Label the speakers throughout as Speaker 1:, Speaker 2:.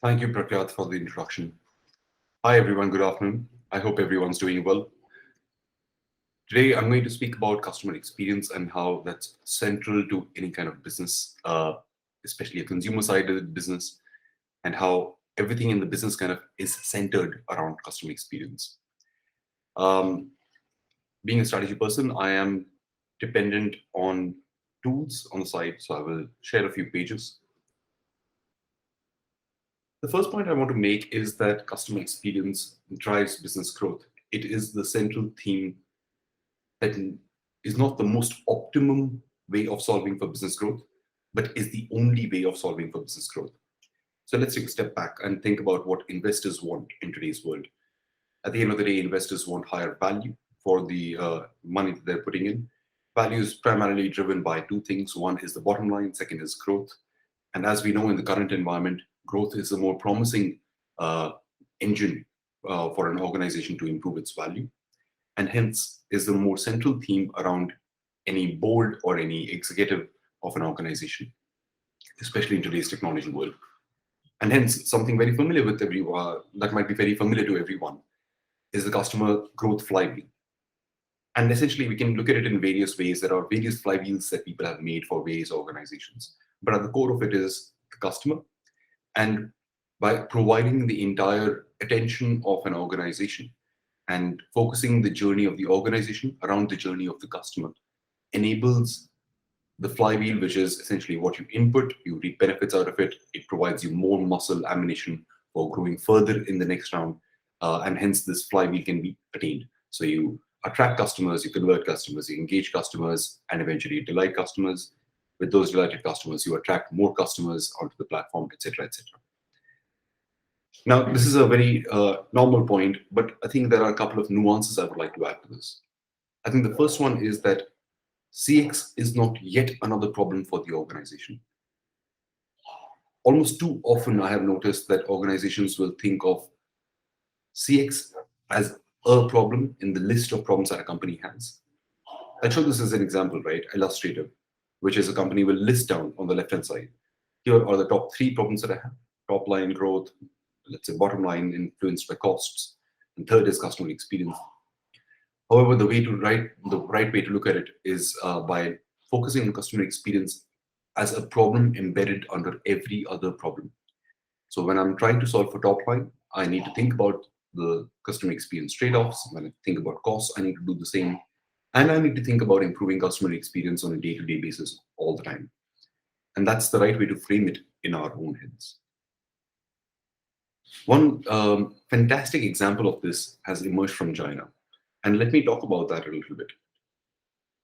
Speaker 1: Thank you, Prakyat, for the introduction. Hi, everyone. Good afternoon. I hope everyone's doing well. Today, I'm going to speak about customer experience and how that's central to any kind of business, especially a consumer-sided business, and how everything in the business kind of is centered around customer experience. Um, Being a strategy person, I am dependent on tools on the side, so I will share a few pages. The first point I want to make is that customer experience drives business growth. It is the central theme that is not the most optimum way of solving for business growth, but is the only way of solving for business growth. So let's take a step back and think about what investors want in today's world. At the end of the day, investors want higher value for the money that they're putting in. Value is primarily driven by two things. One is the bottom line, second is growth. And as we know in the current environment, growth is a more promising uh, engine for an organization to improve its value, and hence is the more central theme around any board or any executive of an organization, especially in today's technology world. And hence, something very familiar with everyone that might be very familiar to everyone is the customer growth flywheel. And essentially, we can look at it in various ways. There are various flywheels that people have made for various organizations. But at the core of it is the customer. And by providing the entire attention of an organization and focusing the journey of the organization around the journey of the customer enables the flywheel, which is essentially what you input, you reap benefits out of it. It provides you more muscle ammunition for growing further in the next round. And hence, this flywheel can be attained. So you attract customers, you convert customers, you engage customers, and eventually you delight customers. With those delighted customers, you attract more customers onto the platform, etc., etc. Now, this is a very normal point, but I think there are a couple of nuances I would like to add to this. I think the first one is that CX is not yet another problem for the organization. Almost too often, I have noticed that organizations will think of CX as a problem in the list of problems that a company has. I show this as an example, right? Illustrative, which is a company will list down on the left-hand side. Here are the top three problems that I have. Top line growth, let's say bottom line influenced by costs, and third is customer experience. However, the right way to look at it is by focusing on customer experience as a problem embedded under every other problem. So when I'm trying to solve for top line, I need to think about the customer experience trade-offs. When I think about costs, I need to do the same. And I need to think about improving customer experience on a day-to-day basis all the time. And that's the right way to frame it in our own heads. One fantastic example of this has emerged from China. And let me talk about that a little bit.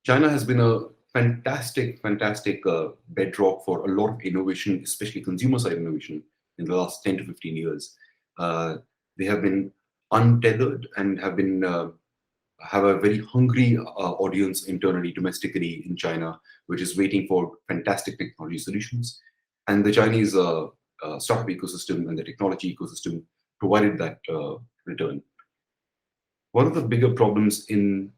Speaker 1: China has been a fantastic bedrock for a lot of innovation, especially consumer side innovation, in the last 10 to 15 years. They have been untethered and have a very hungry audience internally, domestically in China, which is waiting for fantastic technology solutions. And the Chinese startup ecosystem and the technology ecosystem provided that return. One of the bigger problems in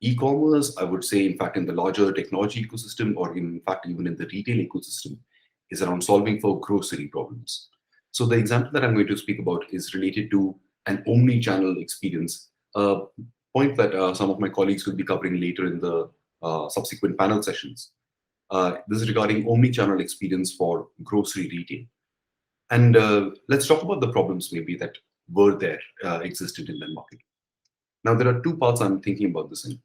Speaker 1: e-commerce, I would say, in fact, in the larger technology ecosystem, or in fact, even in the retail ecosystem, is around solving for grocery problems. So the example that I'm going to speak about is related to an omni-channel experience, a point that some of my colleagues will be covering later in the subsequent panel sessions. This is regarding omni-channel experience for grocery retail. And let's talk about the problems maybe that were there, existed in that market. Now, there are two parts I'm thinking about this in.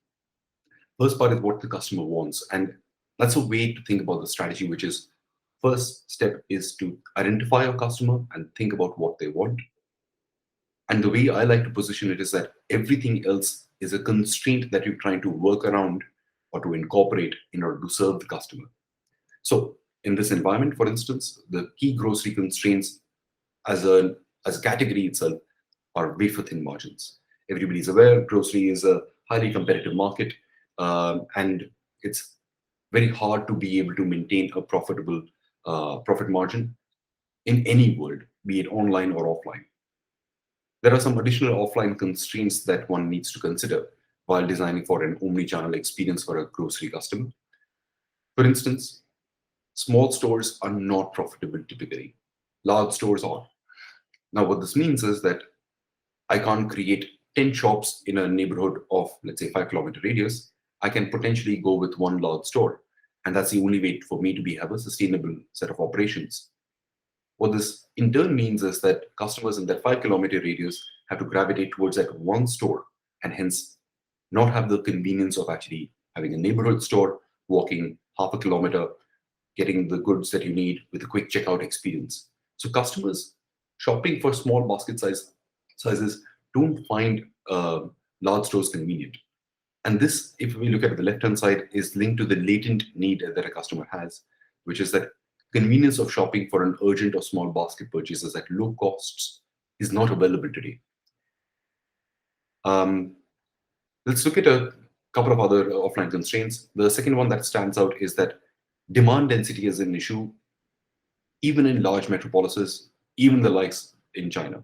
Speaker 1: First part is what the customer wants. And that's a way to think about the strategy, which is first step is to identify your customer and think about what they want. And the way I like to position it is that everything else is a constraint that you're trying to work around or to incorporate in order to serve the customer. So in this environment, for instance, the key grocery constraints as a category itself are wafer thin margins. Everybody's aware grocery is a highly competitive market, and it's very hard to be able to maintain a profitable profit margin in any world, be it online or offline. There are some additional offline constraints that one needs to consider while designing for an omni-channel experience for a grocery customer. For instance, small stores are not profitable typically. Large stores are. Now, what this means is that I can't create 10 shops in a neighborhood of, let's say, 5 kilometer radius. I can potentially go with one large store. And that's the only way for me to have a sustainable set of operations. What this in turn means is that customers in that 5 kilometer radius have to gravitate towards that one store and hence not have the convenience of actually having a neighborhood store, walking half a kilometer, getting the goods that you need with a quick checkout experience. So customers shopping for small basket sizes don't find large stores convenient. And this, if we look at the left-hand side, is linked to the latent need that a customer has, which is that convenience of shopping for an urgent or small basket purchases at low costs is not available today. Um, let's look at a couple of other offline constraints. The second one that stands out is that demand density is an issue even in large metropolises, even the likes in China.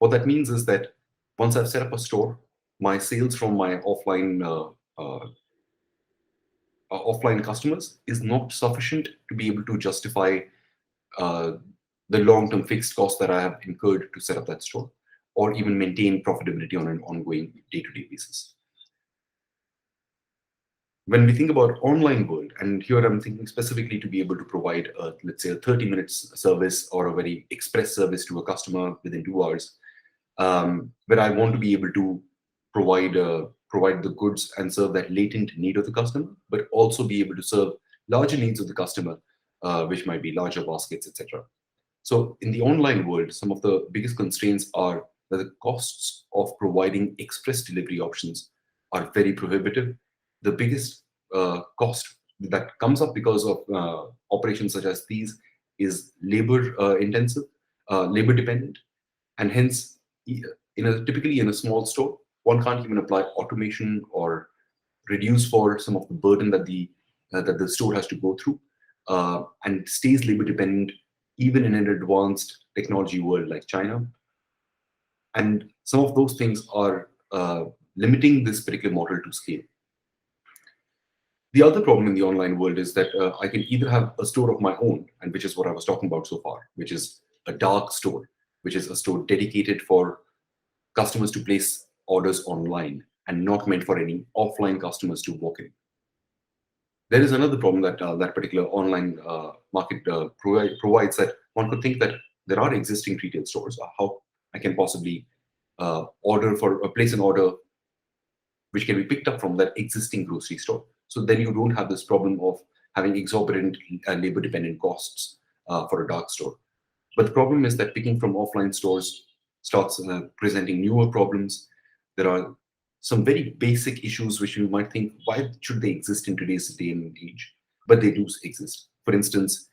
Speaker 1: What that means is that once I've set up a store, my sales from my offline customers is not sufficient to be able to justify uh, the long-term fixed cost that I have incurred to set up that store, or even maintain profitability on an ongoing day-to-day basis. When we think about online world, and here I'm thinking specifically to be able to provide, let's say, a 30 minutes service or a very express service to a customer within 2 hours, where I want to be able to provide the goods and serve that latent need of the customer, but also be able to serve larger needs of the customer, which might be larger baskets, etc. So in the online world, some of the biggest constraints are that the costs of providing express delivery options are very prohibitive. The biggest cost that comes up because of operations such as these is labor intensive, labor dependent, and hence typically in a small store, one can't even apply automation or reduce for some of the burden that the store has to go through, and stays labor dependent even in an advanced technology world like China. And some of those things are limiting this particular model to scale. The other problem in the online world is that I can either have a store of my own, and which is what I was talking about so far, which is a dark store, which is a store dedicated for customers to place orders online and not meant for any offline customers to walk in. There is another problem that that particular online market provides, that one could think that there are existing retail stores. How I can possibly place an order which can be picked up from that existing grocery store. So then you don't have this problem of having exorbitant labor dependent costs for a dark store. But the problem is that picking from offline stores starts presenting newer problems. There are some very basic issues which you might think, why should they exist in today's day and age? But they do exist. For instance,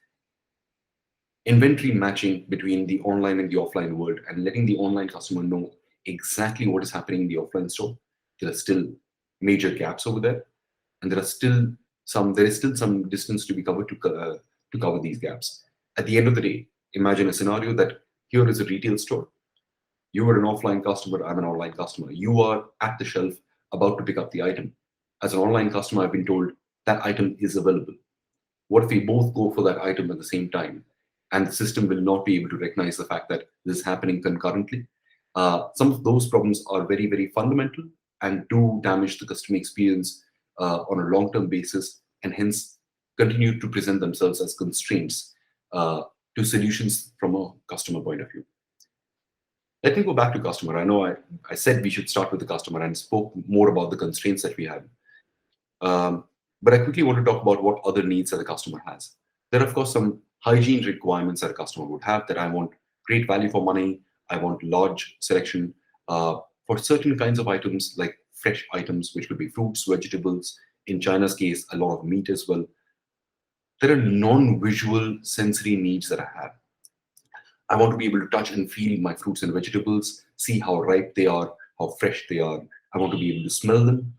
Speaker 1: inventory matching between the online and the offline world and letting the online customer know exactly what is happening in the offline store. There are still major gaps over there, and there is still some distance to be covered to cover these gaps. At the end of the day, imagine a scenario that here is a retail store. You are an offline customer, I'm an online customer. You are at the shelf about to pick up the item. As an online customer, I've been told that item is available. What if we both go for that item at the same time? And the system will not be able to recognize the fact that this is happening concurrently. Some of those problems are very, very fundamental and do damage the customer experience on a long term basis, and hence continue to present themselves as constraints to solutions from a customer point of view. Let me go back to customer. I know I said we should start with the customer and spoke more about the constraints that we had. But I quickly want to talk about what other needs that the customer has. There are, of course, some hygiene requirements that a customer would have, that I want great value for money, I want large selection for certain kinds of items like fresh items, which could be fruits, vegetables. In China's case, a lot of meat as well. There are non-visual sensory needs that I have. I want to be able to touch and feel my fruits and vegetables, see how ripe they are, how fresh they are. I want to be able to smell them.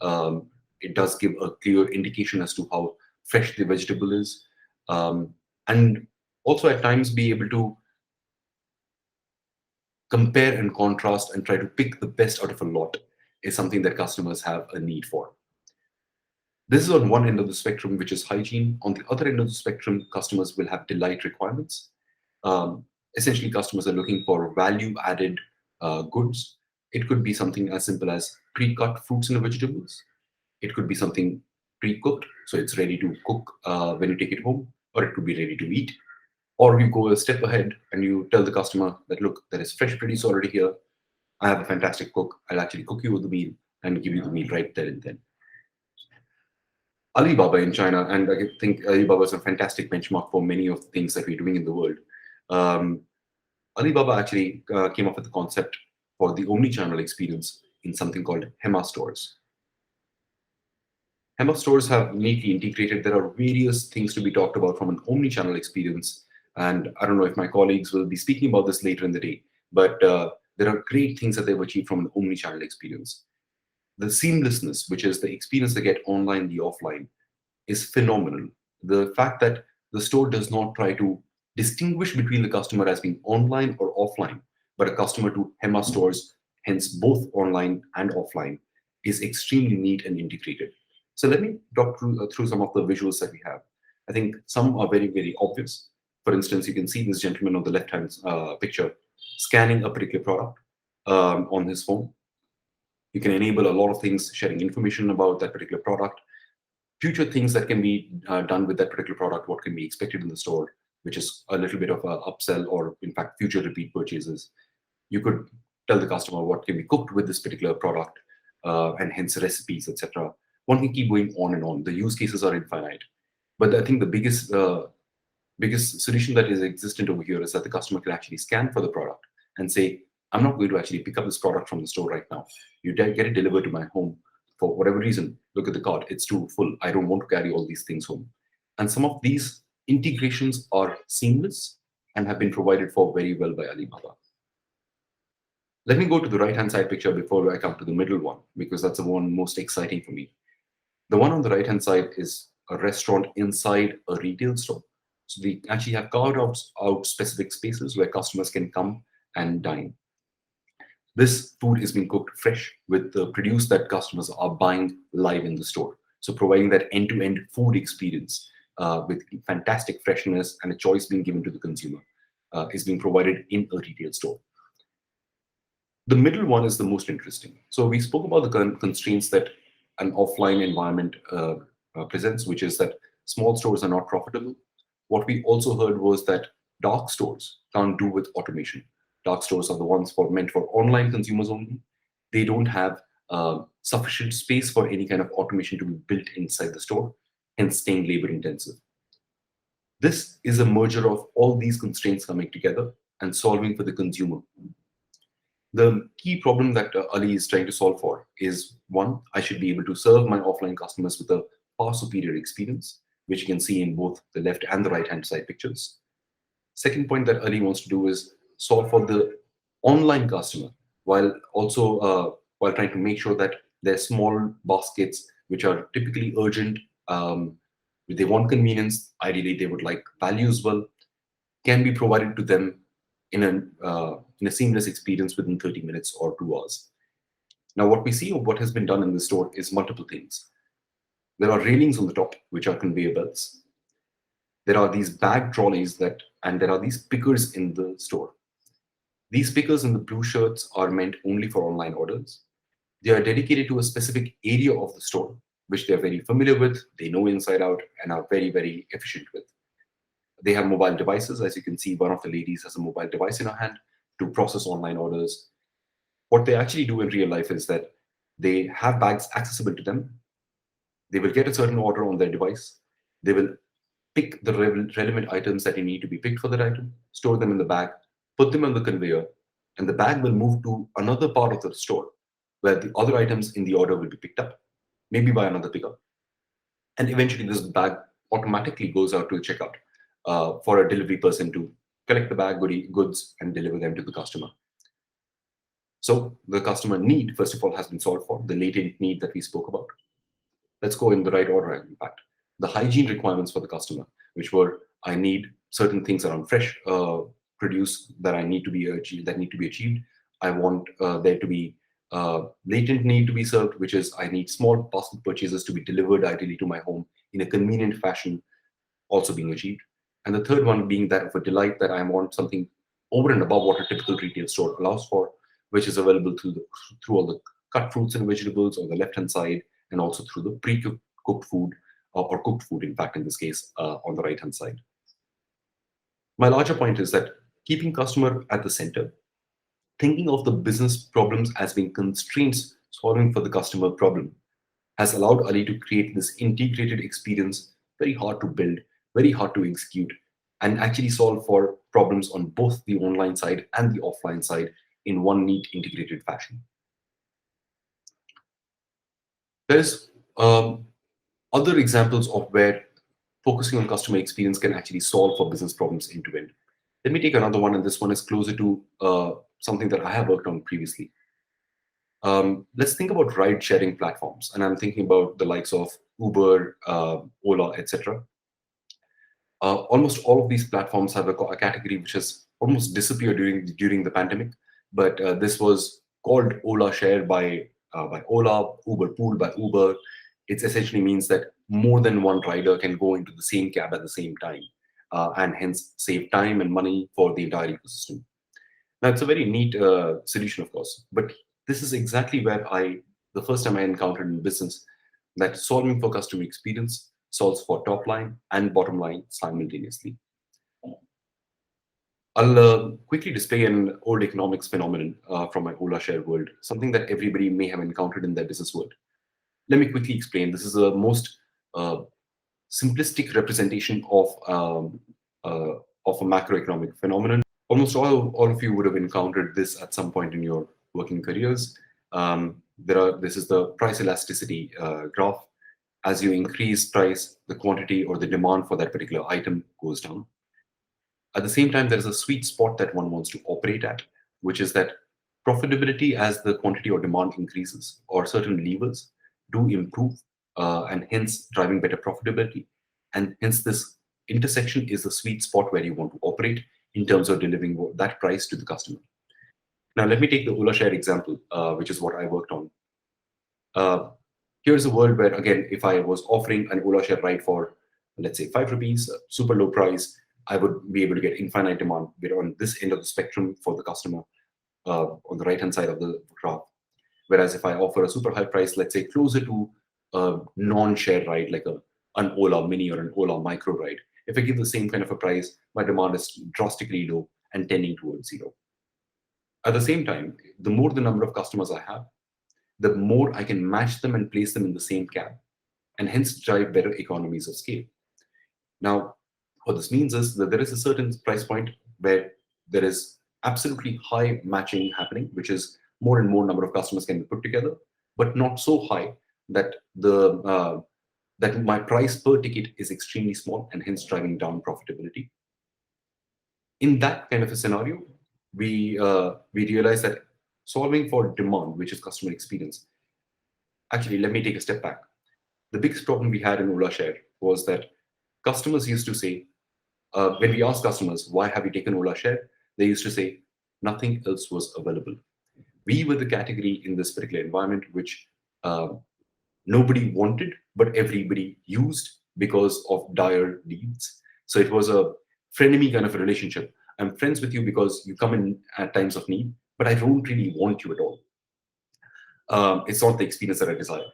Speaker 1: It does give a clear indication as to how fresh the vegetable is. And also at times be able to compare and contrast and try to pick the best out of a lot is something that customers have a need for. This is on one end of the spectrum, which is hygiene. On the other end of the spectrum, customers will have delight requirements. Essentially, customers are looking for value-added goods. It could be something as simple as pre-cut fruits and vegetables. It could be something pre-cooked, so it's ready to cook when you take it home, or it could be ready to eat. Or you go a step ahead and you tell the customer that, look, there is fresh produce already here. I have a fantastic cook. I'll actually cook you the meal and give you the meal right there and then. Alibaba in China, and I think Alibaba is a fantastic benchmark for many of the things that we're doing in the world. Um, Alibaba actually came up with the concept for the omnichannel experience in something called Hema stores. Hema stores have neatly integrated. There are various things to be talked about from an omnichannel experience. And I don't know if my colleagues will be speaking about this later in the day, but there are great things that they've achieved from an omnichannel experience. The seamlessness, which is the experience they get online, the offline, is phenomenal. The fact that the store does not try to distinguish between the customer as being online or offline, but a customer to Hema stores, hence both online and offline, is extremely neat and integrated. So let me talk through some of the visuals that we have. I think some are very, very obvious. For instance, you can see this gentleman on the left-hand picture scanning a particular product on his phone. You can enable a lot of things, sharing information about that particular product, future things that can be done with that particular product, what can be expected in the store, which is a little bit of a upsell or, in fact, future repeat purchases. You could tell the customer what can be cooked with this particular product, and hence recipes, etc. One can keep going on and on. The use cases are infinite. But I think the biggest solution that is existent over here is that the customer can actually scan for the product and say, I'm not going to actually pick up this product from the store right now. You get it delivered to my home. For whatever reason, look at the cart, it's too full. I don't want to carry all these things home. And some of these integrations are seamless and have been provided for very well by Alibaba. Let me go to the right-hand side picture before I come to the middle one, because that's the one most exciting for me. The one on the right-hand side is a restaurant inside a retail store. So we actually have carved out specific spaces where customers can come and dine. This food is being cooked fresh with the produce that customers are buying live in the store. So providing that end-to-end food experience with fantastic freshness and a choice being given to the consumer is being provided in a retail store. The middle one is the most interesting. So we spoke about the constraints that an offline environment presents, which is that small stores are not profitable. What we also heard was that dark stores can't do with automation. Dark stores are the ones meant for online consumers only. They don't have sufficient space for any kind of automation to be built inside the store, hence staying labor intensive. This is a merger of all these constraints coming together and solving for the consumer. The key problem that Ali is trying to solve for is, one, I should be able to serve my offline customers with a far superior experience, which you can see in both the left and the right-hand side pictures. Second point that Ali wants to do is solve for the online customer while also while trying to make sure that their small baskets, which are typically urgent, they want convenience, ideally they would like value as well, can be provided to them in a seamless experience within 30 minutes or 2 hours. Now, what we see of what has been done in the store is multiple things. There are railings on the top, which are conveyor belts. There are these bag trolleys and there are these pickers in the store. These pickers in the blue shirts are meant only for online orders. They are dedicated to a specific area of the store, which they're very familiar with, they know inside out, and are very, very efficient with. They have mobile devices. As you can see, one of the ladies has a mobile device in her hand to process online orders. What they actually do in real life is that they have bags accessible to them. They will get a certain order on their device. They will pick the relevant items that need to be picked for that item, store them in the bag, put them on the conveyor, and the bag will move to another part of the store where the other items in the order will be picked up, maybe by another picker. And eventually this bag automatically goes out to a checkout for a delivery person to collect the bag goods and deliver them to the customer. So the customer need, first of all, has been solved for, the latent need that we spoke about. Let's go in the right order, in fact. The hygiene requirements for the customer, which were, I need certain things around fresh produce that need to be achieved. I want there to be latent need to be served, which is I need small basket purchases to be delivered ideally to my home in a convenient fashion, also being achieved. And the third one being that of a delight, that I want something over and above what a typical retail store allows for, which is available through all the cut fruits and vegetables on the left-hand side, and also through the pre-cooked cooked food, or cooked food, in fact, in this case, on the right-hand side. My larger point is that keeping customer at the center, thinking of the business problems as being constraints solving for the customer problem, has allowed Ali to create this integrated experience, very hard to build, very hard to execute, and actually solve for problems on both the online side and the offline side in one neat integrated fashion. There's other examples of where focusing on customer experience can actually solve for business problems end to end. Let me take another one, and this one is closer to something that I have worked on previously. Let's think about ride sharing platforms, and I'm thinking about the likes of Uber, Ola, etc. Almost all of these platforms have a category which has almost disappeared during the pandemic, but this was called Ola Share by Ola, Uber Pool by Uber. It essentially means that more than one rider can go into the same cab at the same time, and hence save time and money for the entire ecosystem. Now, it's a very neat solution, of course, but this is exactly where the first time I encountered in business that solving for customer experience solves for top line and bottom line simultaneously. I'll quickly display an old economics phenomenon from my Ola share world, something that everybody may have encountered in their business world. Let me quickly explain. This is the most uh, simplistic representation of a macroeconomic phenomenon. Almost all of you would have encountered this at some point in your working careers. This is the price elasticity graph. As you increase price, the quantity or the demand for that particular item goes down. At the same time, there is a sweet spot that one wants to operate at, which is that profitability as the quantity or demand increases, or certain levers do improve, and hence driving better profitability. And hence, this intersection is the sweet spot where you want to operate in terms of delivering that price to the customer. Now, let me take the Ola Share example, which is what I worked on. Uh, Here's a world where, again, if I was offering an Ola Share ride for, let's say, 5 rupees, super low price, I would be able to get infinite demand. We're on this end of the spectrum for the customer, on the right hand side of the graph. Whereas if I offer a super high price, let's say closer to a non-share ride, like an Ola Mini or an Ola Micro ride, if I give the same kind of a price, my demand is drastically low and tending towards zero. At the same time, the more the number of customers I have, the more I can match them and place them in the same cab, and hence drive better economies of scale. Now, what this means is that there is a certain price point where there is absolutely high matching happening, which is more and more number of customers can be put together, but not so high that that my price per ticket is extremely small and hence driving down profitability. In that kind of a scenario, we realize that solving for demand, which is customer experience. Actually, let me take a step back. The biggest problem we had in Ola Share was that customers used to say, when we asked customers, why have you taken Ola Share? They used to say, nothing else was available. We were the category in this particular environment which uh, nobody wanted, but everybody used because of dire needs. So it was a frenemy kind of a relationship. I'm friends with you because you come in at times of need, but I don't really want you at all. It's not the experience that I desire.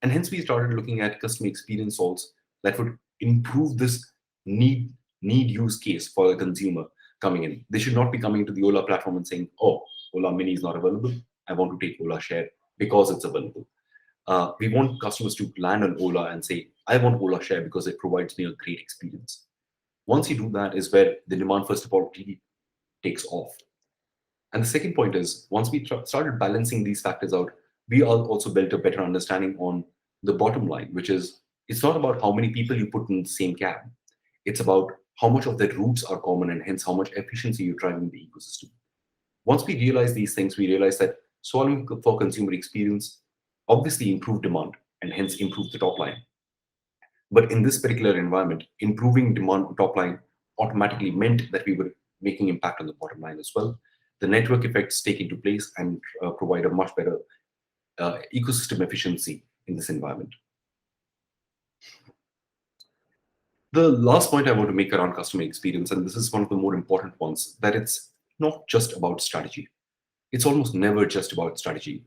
Speaker 1: And hence we started looking at customer experience solves that would improve this need use case for the consumer coming in. They should not be coming to the Ola platform and saying, oh, Ola Mini is not available. I want to take Ola Share because it's available. We want customers to land on Ola and say, I want Ola Share because it provides me a great experience. Once you do that is where the demand, first of all, really takes off. And the second point is, once we started balancing these factors out, we all also built a better understanding on the bottom line, which is it's not about how many people you put in the same cab. It's about how much of their routes are common and hence how much efficiency you drive in the ecosystem. Once we realize these things, we realize that solving for consumer experience obviously improve demand and hence improve the top line. But in this particular environment, improving demand top line automatically meant that we were making impact on the bottom line as well. The network effects take into place and provide a much better ecosystem efficiency in this environment. The last point I want to make around customer experience, and this is one of the more important ones, that it's not just about strategy. It's almost never just about strategy.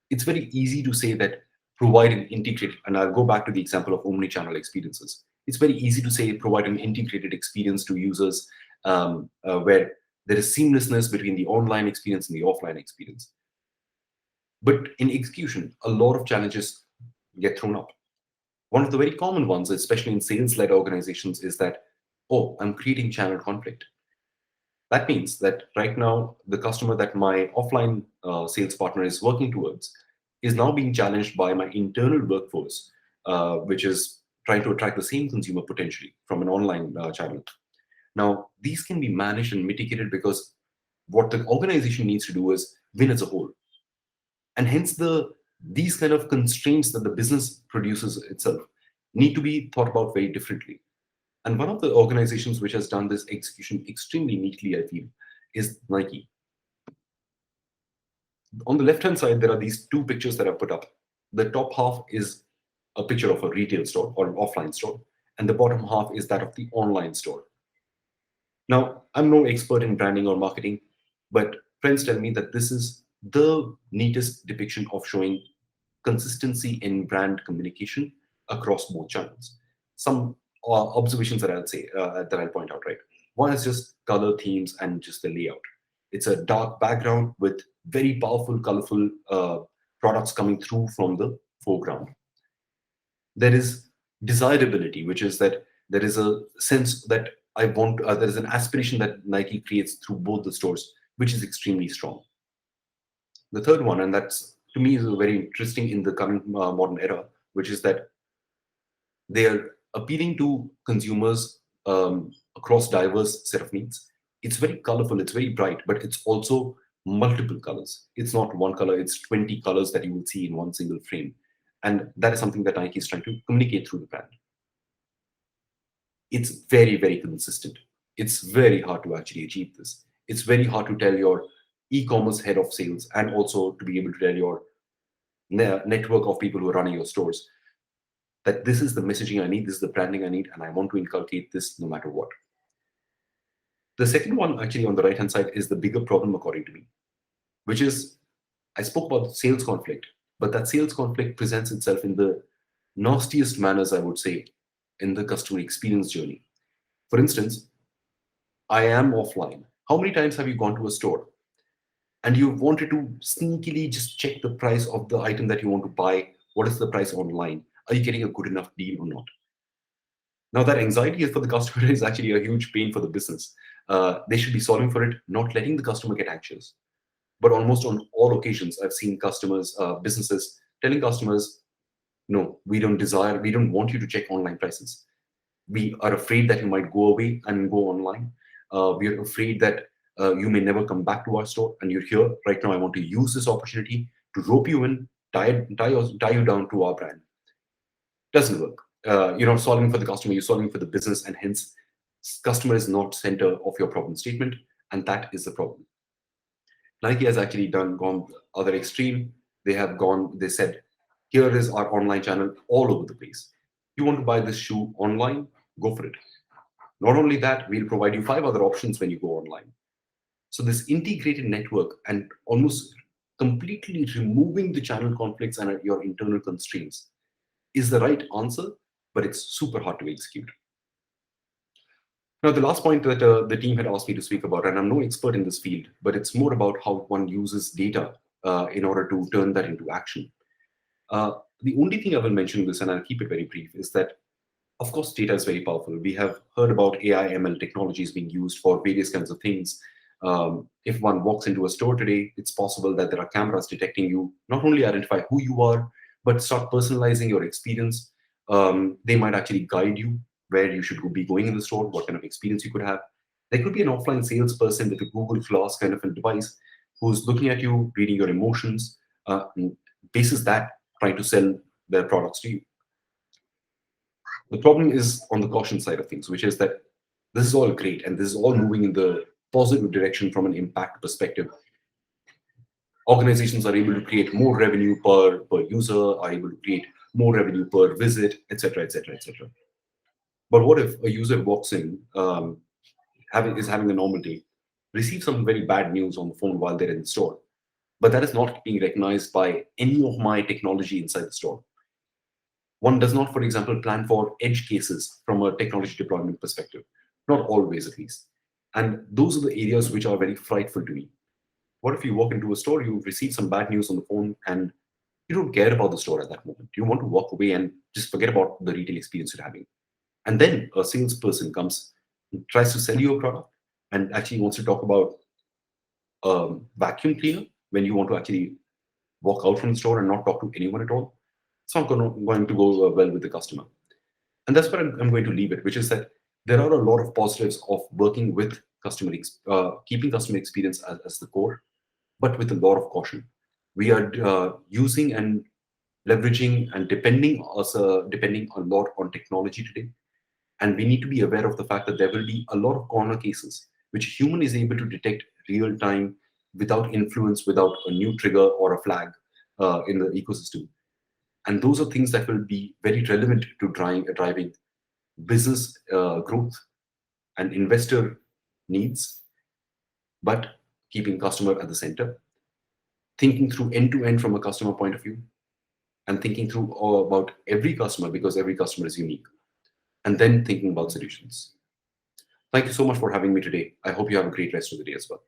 Speaker 1: It's very easy to say that provide an integrated, and I'll go back to the example of omni-channel experiences. It's very easy to say provide an integrated experience to users where there is seamlessness between the online experience and the offline experience. But in execution, a lot of challenges get thrown up. One of the very common ones, especially in sales-led organizations, is that, oh, I'm creating channel conflict. That means that right now, the customer that my offline sales partner is working towards is now being challenged by my internal workforce, which is trying to attract the same consumer potentially from an online channel. Now, these can be managed and mitigated because what the organization needs to do is win as a whole. And hence, these kind of constraints that the business produces itself need to be thought about very differently. And one of the organizations which has done this execution extremely neatly, I feel, is Nike. On the left-hand side, there are these two pictures that I've put up. The top half is a picture of a retail store or an offline store, and the bottom half is that of the online store. Now, I'm no expert in branding or marketing, but friends tell me that this is the neatest depiction of showing consistency in brand communication across both channels. Some observations that I'll say that I'll point out. Right, one is just color themes and just the layout. It's a dark background with very powerful, colorful products coming through from the foreground. There is desirability, which is that there is a sense that I want. There is an aspiration that Nike creates through both the stores, which is extremely strong. The third one, and that's to me is very interesting in the current modern era, which is that they are appealing to consumers across diverse set of needs. It's very colorful, it's very bright, but it's also multiple colors. It's not one color, it's 20 colors that you will see in one single frame. And that is something that Nike is trying to communicate through the brand. It's very, very consistent. It's very hard to actually achieve this. It's very hard to tell your e-commerce head of sales and also to be able to tell your network of people who are running your stores that this is the messaging I need, this is the branding I need, and I want to inculcate this no matter what. The second one, actually, on the right-hand side, is the bigger problem, according to me, which is I spoke about sales conflict, but that sales conflict presents itself in the nastiest manners, I would say, in the customer experience journey. For instance, I am offline. How many times have you gone to a store and you wanted to sneakily just check the price of the item that you want to buy? What is the price online? Are you getting a good enough deal or not? Now, that anxiety for the customer is actually a huge pain for the business. They should be solving for it, not letting the customer get anxious. But almost on all occasions, I've seen customers, businesses telling customers, no, we don't want you to check online prices. We are afraid that you might go away and go online. We are afraid that you may never come back to our store, and you're here right now. I want to use this opportunity to rope you in, tie you down to our brand. Doesn't work. You're not solving for the customer, you're solving for the business, and hence customer is not center of your problem statement, and that is the problem. Nike has actually gone the other extreme. They said, here is our online channel all over the place. You want to buy this shoe online, go for it. Not only that, we'll provide you 5 other options when you go online. So this integrated network and almost completely removing the channel conflicts and your internal constraints is the right answer, but it's super hard to execute. Now, the last point that the team had asked me to speak about, and I'm no expert in this field, but it's more about how one uses data in order to turn that into action. The only thing I will mention this, and I'll keep it very brief, is that, of course, data is very powerful. We have heard about AI, ML technologies being used for various kinds of things. If one walks into a store today, it's possible that there are cameras detecting you, not only identify who you are, but start personalizing your experience. They might actually guide you where you should be going in the store, what kind of experience you could have. There could be an offline salesperson with a Google Glass kind of a device who's looking at you, reading your emotions, and basis that, trying to sell their products to you. The problem is on the caution side of things, which is that this is all great and this is all moving in the positive direction from an impact perspective. Organizations are able to create more revenue per user, are able to create more revenue per visit, etc., etc., etc. But what if a user walks in, is having a normal day, receive some very bad news on the phone while they're in the store, but that is not being recognized by any of my technology inside the store. One does not, for example, plan for edge cases from a technology deployment perspective, not always at least. And those are the areas which are very frightful to me. What if you walk into a store, you receive some bad news on the phone, and you don't care about the store at that moment? You want to walk away and just forget about the retail experience you're having. And then a salesperson comes, tries to sell you a product, and actually wants to talk about a vacuum cleaner when you want to actually walk out from the store and not talk to anyone at all. It's not going to go well with the customer. And that's where I'm going to leave it, which is that there are a lot of positives of working with keeping customer experience as the core, but with a lot of caution. We are using and leveraging and depending a lot on technology today, and we need to be aware of the fact that there will be a lot of corner cases which a human is able to detect real time, without influence, without a new trigger or a flag in the ecosystem. And those are things that will be very relevant to driving business growth and investor needs, but keeping customer at the center, thinking through end to end from a customer point of view, and thinking through all about every customer, because every customer is unique, and then thinking about solutions. Thank you so much for having me today. I hope you have a great rest of the day as well.